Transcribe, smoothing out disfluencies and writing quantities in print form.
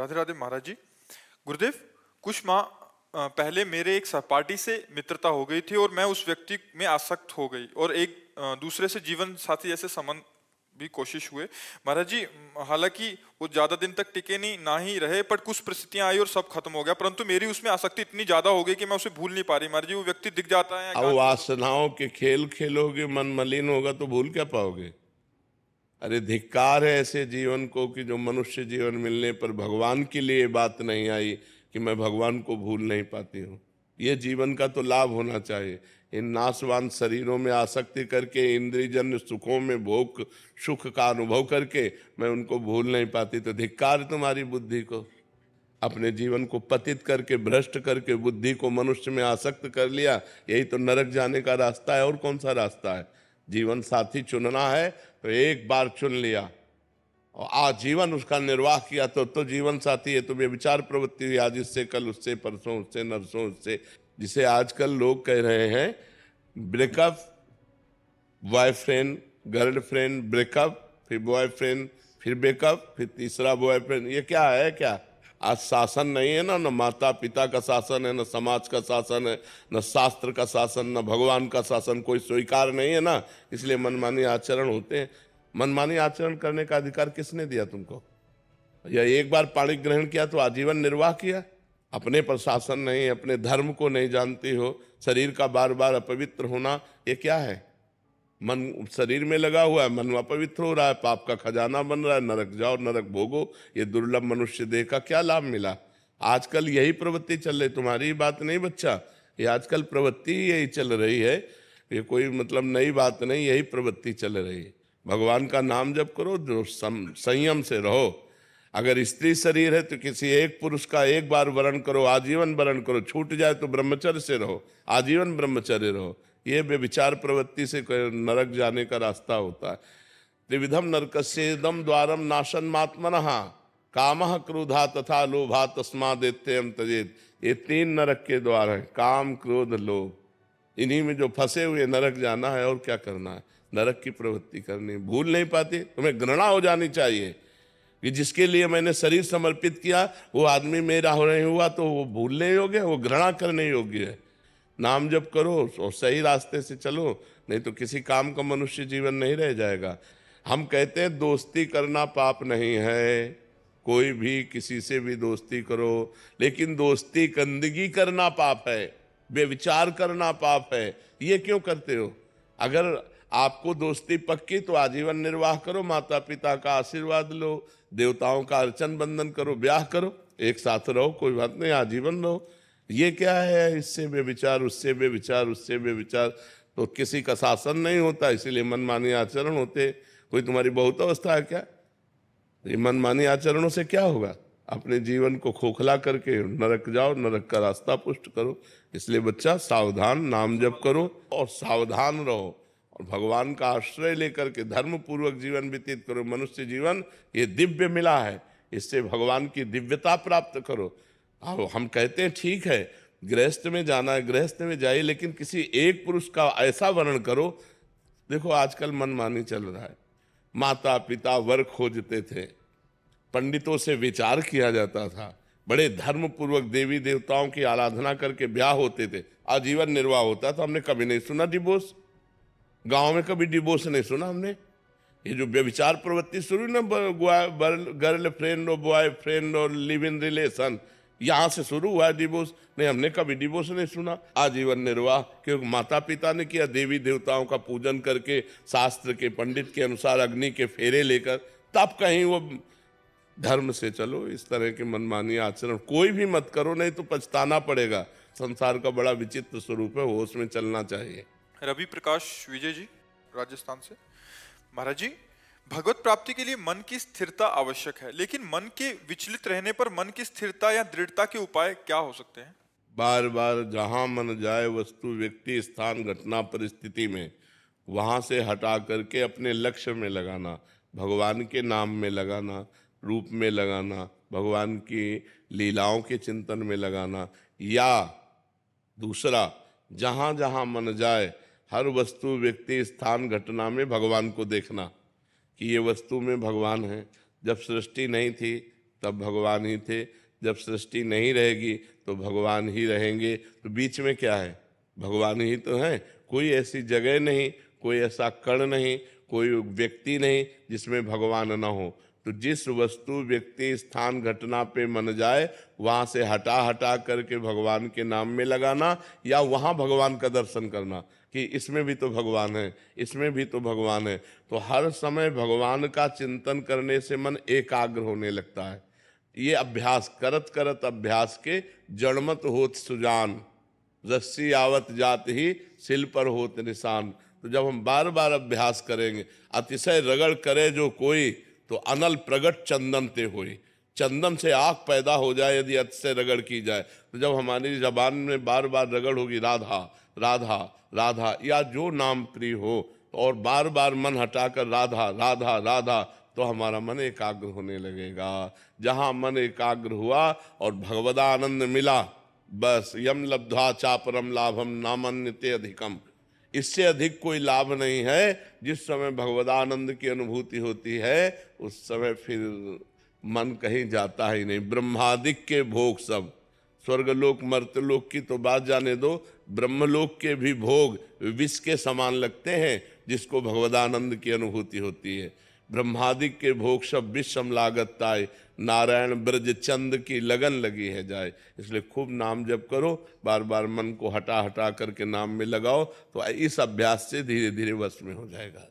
राधे राधे महाराज जी। गुरुदेव, कुछ माह पहले मेरे एक सहपाठी से मित्रता हो गई थी और मैं उस व्यक्ति में आसक्त हो गई और एक दूसरे से जीवन साथी जैसे संबंध भी कोशिश हुए महाराज जी। हालांकि वो ज्यादा दिन तक टिके नहीं ना ही रहे, पर कुछ परिस्थितियां आई और सब खत्म हो गया। परंतु मेरी उसमें आसक्ति इतनी ज्यादा हो गई कि मैं उसे भूल नहीं पा रही महाराज जी। वो व्यक्ति दिख जाता है। अब वासनाओं के खेल खेलोगे, मन मलिन होगा तो भूल क्या पाओगे। अरे धिक्कार है ऐसे जीवन को कि जो मनुष्य जीवन मिलने पर भगवान के लिए बात नहीं आई कि मैं भगवान को भूल नहीं पाती हूँ। ये जीवन का तो लाभ होना चाहिए। इन नाशवान शरीरों में आसक्ति करके, इंद्रियजन्य सुखों में भोग सुख का अनुभव करके मैं उनको भूल नहीं पाती, तो धिक्कार तुम्हारी बुद्धि को। अपने जीवन को पतित करके, भ्रष्ट करके बुद्धि को मनुष्य में आसक्त कर लिया। यही तो नरक जाने का रास्ता है, और कौन सा रास्ता है। जीवन साथी चुनना है तो एक बार चुन लिया और आजीवन उसका निर्वाह किया तो जीवन साथी है। तो व्यभिचार प्रवृत्ति हुई आज इससे, कल उससे, परसों उससे, नरसों उससे, जिसे आजकल लोग कह रहे हैं ब्रेकअप, बॉयफ्रेंड गर्लफ्रेंड, ब्रेकअप, फिर बॉयफ्रेंड, फिर ब्रेकअप, फिर तीसरा बॉयफ्रेंड। ये क्या है? क्या आज शासन नहीं है ना? न माता पिता का शासन है, न समाज का शासन है, न शास्त्र का शासन, न भगवान का शासन कोई स्वीकार नहीं है ना। इसलिए मनमानी आचरण होते हैं। मनमानी आचरण करने का अधिकार किसने दिया तुमको? या एक बार पाणी ग्रहण किया तो आजीवन निर्वाह किया? अपने पर शासन नहीं, अपने धर्म को नहीं जानती हो, शरीर का बार बार अपवित्र होना, ये क्या है? मन शरीर में लगा हुआ है, मन अपवित्र हो रहा है, पाप का खजाना बन रहा है। नरक जाओ, नरक भोगो। ये दुर्लभ मनुष्य देह का क्या लाभ मिला? आजकल यही प्रवृत्ति चल रही, तुम्हारी बात नहीं बच्चा, ये आजकल प्रवृत्ति यही चल रही है। ये कोई मतलब नई बात नहीं, यही प्रवृत्ति चल रही है। भगवान का नाम जप करो, जो संयम से रहो। अगर स्त्री शरीर है तो किसी एक पुरुष का एक बार वरण करो, आजीवन वरण करो। छूट जाए तो ब्रह्मचर्य से रहो, आजीवन ब्रह्मचर्य रहो। ये व्यभिचार प्रवृत्ति से नरक जाने का रास्ता होता है। त्रिविधम नरकस्येदम द्वारम नाशनमात्मनः कामः क्रोधा तथा लोभा तस्मादेत्ययं त्यजेत्। ये तीन नरक के द्वार हैं, काम क्रोध लोभ। इन्हीं में जो फंसे हुए नरक जाना है, और क्या करना है? नरक की प्रवृत्ति करनी। भूल नहीं पाती, तुम्हें घृणा हो जानी चाहिए कि जिसके लिए मैंने शरीर समर्पित किया वो आदमी मेरा हो नहीं हुआ, तो वो भूलने योग्य है, वो घृणा करने योग्य है। नाम जप करो और सही रास्ते से चलो, नहीं तो किसी काम का मनुष्य जीवन नहीं रह जाएगा। हम कहते हैं दोस्ती करना पाप नहीं है, कोई भी किसी से भी दोस्ती करो, लेकिन दोस्ती गंदगी करना पाप है, बेविचार करना पाप है। ये क्यों करते हो? अगर आपको दोस्ती पक्की तो आजीवन निर्वाह करो, माता पिता का आशीर्वाद लो, देवताओं का अर्चन बंदन करो, ब्याह करो, एक साथ रहो, कोई बात नहीं, आजीवन रहो। ये क्या है? इससे बेविचार, उससे बेविचार, उससे बेविचार, तो किसी का शासन नहीं होता, इसीलिए मनमानी आचरण होते। कोई तुम्हारी बहुत अवस्था है क्या? ये मनमानी आचरणों से क्या होगा? अपने जीवन को खोखला करके नरक जाओ, नरक का रास्ता पुष्ट करो। इसलिए बच्चा सावधान, नाम जप करो और सावधान रहो, और भगवान का आश्रय लेकर के धर्म पूर्वक जीवन व्यतीत करो। मनुष्य जीवन ये दिव्य मिला है, इससे भगवान की दिव्यता प्राप्त करो। अब हम कहते हैं ठीक है गृहस्थ में जाना है, गृहस्थ में जाइए, लेकिन किसी एक पुरुष का ऐसा वर्णन करो। देखो आजकल मनमानी चल रहा है। माता पिता वर खोजते थे, पंडितों से विचार किया जाता था, बड़े धर्म पूर्वक देवी देवताओं की आराधना करके ब्याह होते थे, आजीवन निर्वाह होता था। हमने कभी नहीं सुना डिवोर्स, गांव में कभी डिवोर्स नहीं सुना हमने। ये जो व्यभिचार प्रवृत्ति शुरू ना, गर्ल फ्रेंड और बॉय फ्रेंड और लिव इन रिलेशन, यहां से शुरू हुआ है डिवोर्स। नहीं, हमने कभी डिवोर्स नहीं सुना। आजीवन निर्वाह, क्योंकि माता पिता ने किया, देवी देवताओं का पूजन करके, शास्त्र के पंडित के अनुसार अग्नि के फेरे लेकर, तब कहीं वो धर्म से चलो। इस तरह के मनमानी आचरण कोई भी मत करो, नहीं तो पछताना पड़ेगा। संसार का बड़ा विचित्र स्वरूप है, होश में चलना चाहिए। रवि प्रकाश विजय जी, राजस्थान से। महाराज जी, भगवत प्राप्ति के लिए मन की स्थिरता आवश्यक है, लेकिन मन के विचलित रहने पर मन की स्थिरता या दृढ़ता के उपाय क्या हो सकते हैं? बार बार जहां मन जाए वस्तु, व्यक्ति, स्थान, घटना, परिस्थिति में वहां से हटा करके अपने लक्ष्य में लगाना, भगवान के नाम में लगाना, रूप में लगाना, भगवान की लीलाओं के चिंतन में लगाना। या दूसरा, जहां जहां मन जाए हर वस्तु, व्यक्ति, स्थान, घटना में भगवान को देखना कि ये वस्तु में भगवान है। जब सृष्टि नहीं थी तब भगवान ही थे। जब सृष्टि नहीं रहेगी तो भगवान ही रहेंगे। तो बीच में क्या है? भगवान ही तो है। कोई ऐसी जगह नहीं, कोई ऐसा कण नहीं, कोई व्यक्ति नहीं जिसमें भगवान न हो। तो जिस वस्तु, व्यक्ति, स्थान, घटना पे मन जाए वहाँ से हटा हटा करके भगवान के नाम में लगाना, या वहाँ भगवान का दर्शन करना कि इसमें भी तो भगवान है, इसमें भी तो भगवान है। तो हर समय भगवान का चिंतन करने से मन एकाग्र होने लगता है। ये अभ्यास करत करत अभ्यास के जड़मत होत सुजान, रस्सी आवत जात ही सिल पर होत निशान। तो जब हम बार बार अभ्यास करेंगे, अतिशय रगड़ करे जो कोई, तो अनल प्रगट चंदन ते होई। चंदन से आग पैदा हो जाए यदि अतिशय रगड़ की जाए। तो जब हमारी जबान में बार बार रगड़ होगी राधा राधा राधा, या जो नाम प्रिय हो, और बार बार मन हटाकर राधा राधा राधा, तो हमारा मन एकाग्र होने लगेगा। जहाँ मन एकाग्र हुआ और भगवदानंद मिला, बस यम लब्ध्वा चापरम लाभम नामन्यते अधिकम। इससे अधिक कोई लाभ नहीं है। जिस समय भगवदानंद की अनुभूति होती है उस समय फिर मन कहीं जाता ही नहीं। ब्रह्मादिक के भोग सब, स्वर्गलोक मर्त्यलोक की तो बात जाने दो, ब्रह्मलोक के भी भोग विष के समान लगते हैं जिसको भगवदानंद की अनुभूति होती है। ब्रह्मादिक के भोग सब विषम लागत ताय, नारायण ब्रज चंद की लगन लगी है जाए। इसलिए खूब नाम जप करो, बार बार मन को हटा हटा करके नाम में लगाओ, तो इस अभ्यास से धीरे धीरे वश में हो जाएगा।